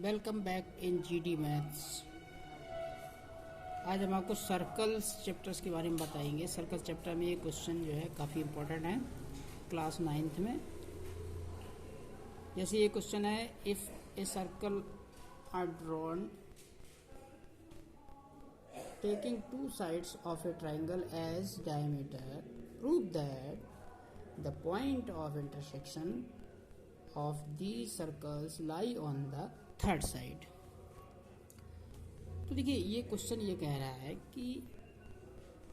Welcome back in GD maths. आज हम आपको सर्कल्स चैप्टर्स के बारे में बताएंगे। सर्कल्स चैप्टर में ये क्वेश्चन जो है काफ़ी इम्पोर्टेंट है क्लास 9th में। जैसे ये क्वेश्चन है, if a circle are drawn taking two sides of a triangle as diameter, prove that the point of intersection of these circles lie on the third side. तो देखिए ये question ये कह रहा है कि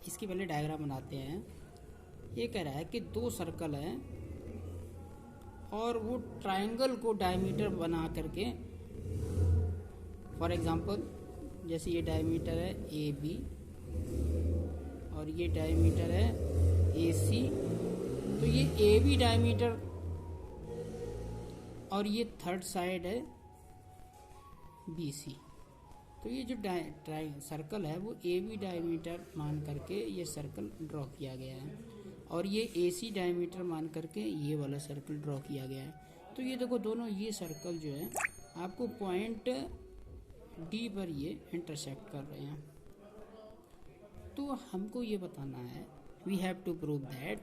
इसकी पहले डायग्राम बनाते हैं। ये कह रहा है कि दो सर्कल हैं और वो ट्रायंगल को डायमीटर बना करके, फॉर एग्जांपल जैसे ये डायमीटर है ए बी और ये डायमीटर है ए सी। तो ये ए बी डायमीटर और ये थर्ड साइड है बी सी। तो ये जो सर्कल है वो ए बी डायमीटर मान करके ये सर्कल ड्रॉ किया गया है और ये ए सी डायमीटर मान करके ये वाला सर्कल ड्रॉ किया गया है। तो ये देखो दोनों ये सर्कल जो है आपको पॉइंट डी पर ये इंटरसेक्ट कर रहे हैं। तो हमको ये बताना है, we have to prove that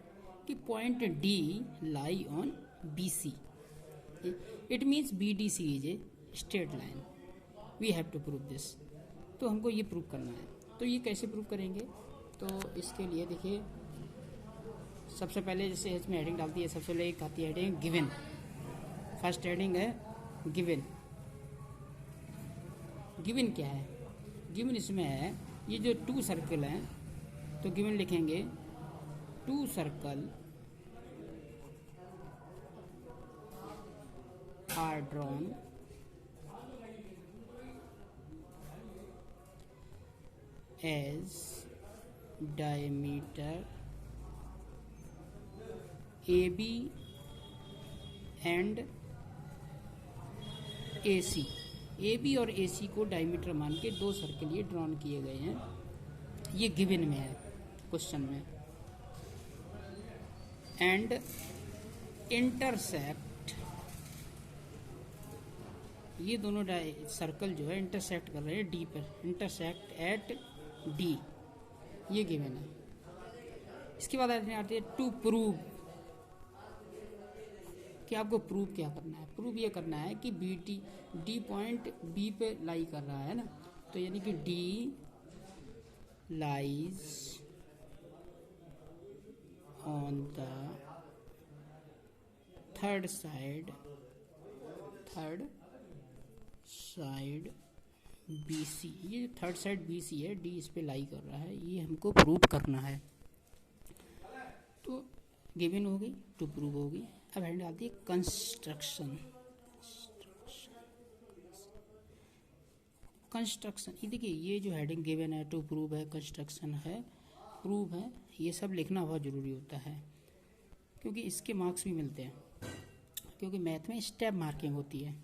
कि point D lie on B C. It means B D C is a straight line. We have to prove this. तो हमको ये प्रूव करना है। तो ये कैसे प्रूव करेंगे? तो इसके लिए देखिए सबसे पहले जैसे इसमें हेडिंग डालती है, सबसे पहले एक आती है हेडिंग गिवन। फर्स्ट हेडिंग है गिवन। गिवन क्या है? गिवन इसमें है ये जो टू सर्कल हैं, तो गिवन लिखेंगे two circle are drawn as diameter AB and AC। AB और AC को डायमीटर मान के दो सर्कल ये ड्रॉन किए गए हैं। ये गिवन में है क्वेश्चन में। एंड इंटरसेक्ट, ये दोनों सर्कल जो है इंटरसेक्ट कर रहे हैं डी पर, इंटरसेक्ट एट डी। ये गिवन है। इसके बाद आते हैं टू प्रूव कि आपको प्रूव क्या करना है। प्रूव ये करना है कि बी डी पॉइंट बी पे लाई कर रहा है ना, तो यानी कि D lies on the third side B C. ये थर्ड साइड बी सी है, डी इस पे लाई कर रहा है, ये हमको प्रूव करना है। तो गिवन हो गई, टू प्रूव हो गई। अब हेडिंग आती है कंस्ट्रक्शन। ये देखिए ये जो हेडिंग गिवन है, टू प्रूव है, कंस्ट्रक्शन है, प्रूव है, ये सब लिखना बहुत ज़रूरी होता है क्योंकि इसके मार्क्स भी मिलते हैं। क्योंकि मैथ में स्टेप मार्किंग होती है।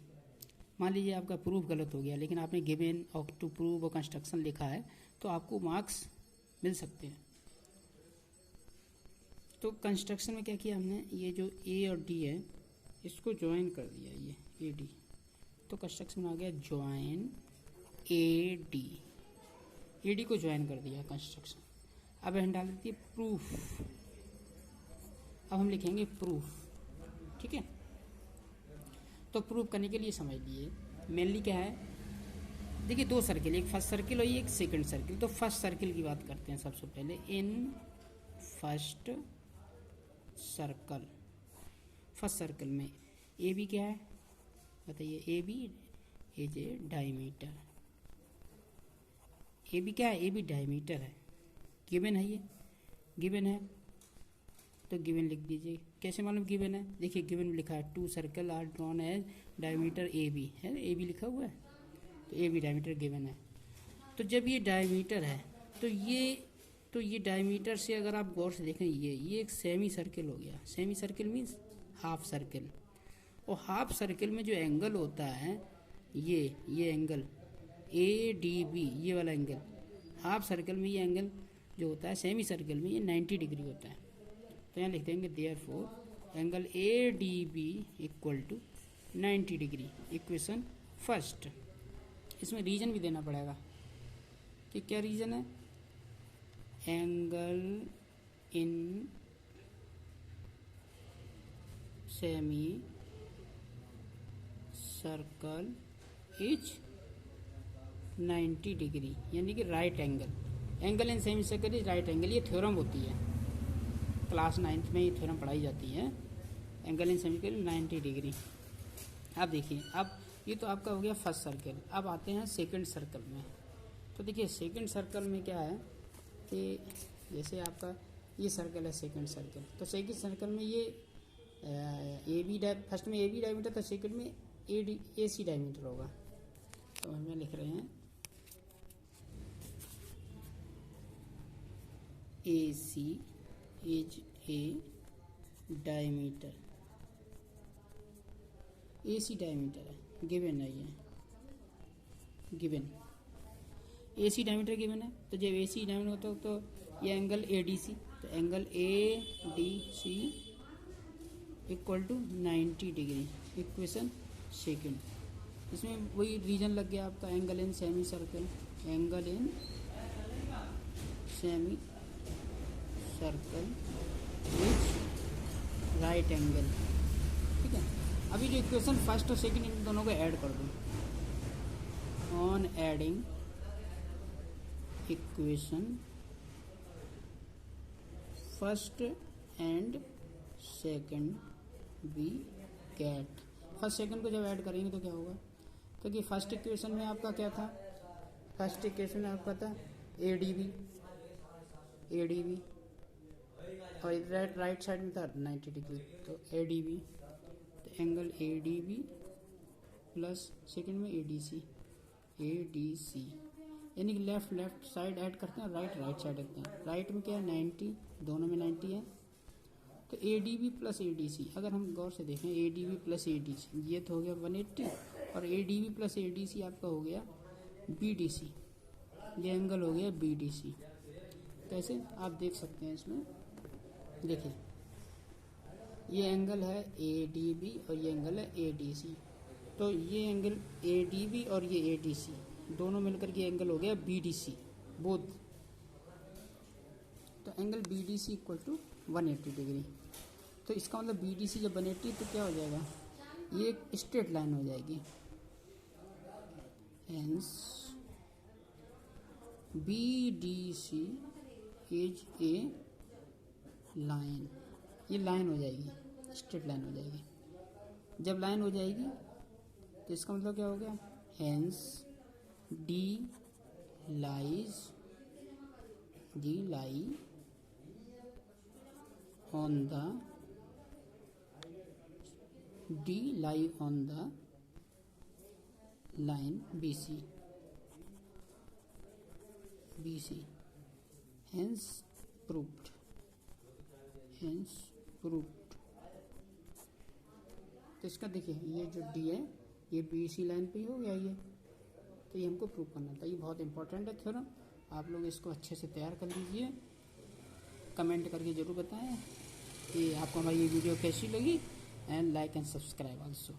मान लीजिए आपका प्रूफ गलत हो गया लेकिन आपने गिवन और टू प्रूव और कंस्ट्रक्शन लिखा है तो आपको मार्क्स मिल सकते हैं। तो कंस्ट्रक्शन में क्या किया हमने, ये जो ए और डी है इसको ज्वाइन कर दिया, ये ए डी। तो कंस्ट्रक्शन में आ गया ज्वाइन ए डी को ज्वाइन कर दिया कंस्ट्रक्शन। अब हम डाल देती है प्रूफ। अब हम लिखेंगे प्रूफ, ठीक है। तो प्रूव करने के लिए समझ लिए मेनली क्या है, देखिए दो सर्किल, एक फर्स्ट सर्किल और एक सेकंड सर्किल। तो फर्स्ट सर्किल की बात करते हैं सबसे पहले। इन फर्स्ट सर्कल में ए बी क्या है बताइए? A B is a diameter. A B क्या है? ए बी डायमीटर है। गिवन है, ये गिवन है तो गिवन लिख दीजिए। कैसे मालूम गिवन है? देखिए गिवन में लिखा है two circle are drawn as diameter A B है, ए बी लिखा हुआ है तो ए बी डायमीटर गिवन है। तो जब ये डायमीटर है तो ये डायमीटर से अगर आप गौर से देखें ये एक सेमी सर्किल हो गया। Semi circle means half circle. और हाफ सर्किल में जो एंगल होता है ये एंगल ए डी बी, ये वाला एंगल हाफ सर्किल में, ये एंगल जो होता है सेमी सर्किल में ये 90 डिग्री होता है। तो यहाँ लिख देंगे therefore angle A D B equal to 90 degree. Equation first, इसमें रीजन भी देना पड़ेगा कि क्या रीजन है, angle in semi circle is 90 degree, यानी कि right angle, angle in semi circle is right angle, ये थ्योरम होती है, क्लास 9th में ये थ्योरम पढ़ाई जाती है, angle in semi circle 90 degree. अब देखिए, अब ये तो आपका हो गया फर्स्ट सर्कल, अब आते हैं सेकंड सर्कल में। तो देखिए सेकंड सर्कल में क्या है कि जैसे आपका ये सर्कल है सेकंड सर्कल, तो सेकंड सर्कल में ये ए बी फर्स्ट में ए बी डायमीटर, तो सेकंड में ए सी डायमीटर होगा। तो हमें लिख रहे हैं A C is a diameter, A C diameter है, गिवन है, ये given A C diameter given है। तो जब ए सी डायमीटर होता है तो ये एंगल ए डी सी, तो angle A D C equal to 90 degree, equation second. इसमें वही रीजन लग गया आपका, angle in semi circle, angle in semi circle which right angle, ठीक है। अभी जो इक्वेशन फर्स्ट और सेकंड इन दोनों को ऐड कर दो, on adding equation first and second we get, first second को जब ऐड करेंगे तो क्या होगा, क्योंकि फर्स्ट इक्वेशन में आपका क्या था, फर्स्ट इक्वेशन में आपका था ए डी बी और राइट साइड में था 90 डिग्री, तो ए डी बी, तो angle A D B plus second में ए डी सी, यानी कि लेफ्ट साइड ऐड करते हैं, राइट साइड रखते हैं। राइट में क्या है 90, दोनों में 90 है, तो A D B plus A D C, अगर हम गौर से देखें A D B plus A D C, ये तो हो गया 180, और A D B plus A D C आपका हो गया बी डी सी, ये एंगल हो गया बी डी सी। कैसे आप देख सकते हैं इसमें, देखिए ये एंगल है ए डी बी और ये एंगल है ए डी सी, तो ये एंगल ए डी बी और ये ए डी सी दोनों मिलकर के एंगल हो गया बी डी सी बोथ, तो angle B D C equal to 180 degree. तो इसका मतलब बी डी सी जब 180 तो क्या हो जाएगा, ये एक स्ट्रेट लाइन हो जाएगी, hence B D C is a line, ये लाइन हो जाएगी, स्ट्रेट लाइन हो जाएगी। जब लाइन हो जाएगी तो इसका मतलब क्या हो गया, hence D lie on the line B C, hence proved। तो इसका देखिए ये जो डी है ये बी सी लाइन पे ही हो गया ये, तो ये हमको प्रूव करना था, ये बहुत इंपॉर्टेंट है थ्योरम। आप लोग इसको अच्छे से तैयार कर लीजिए, कमेंट करके ज़रूर बताएं कि आपको हमारी ये वीडियो कैसी लगी, and like and subscribe also.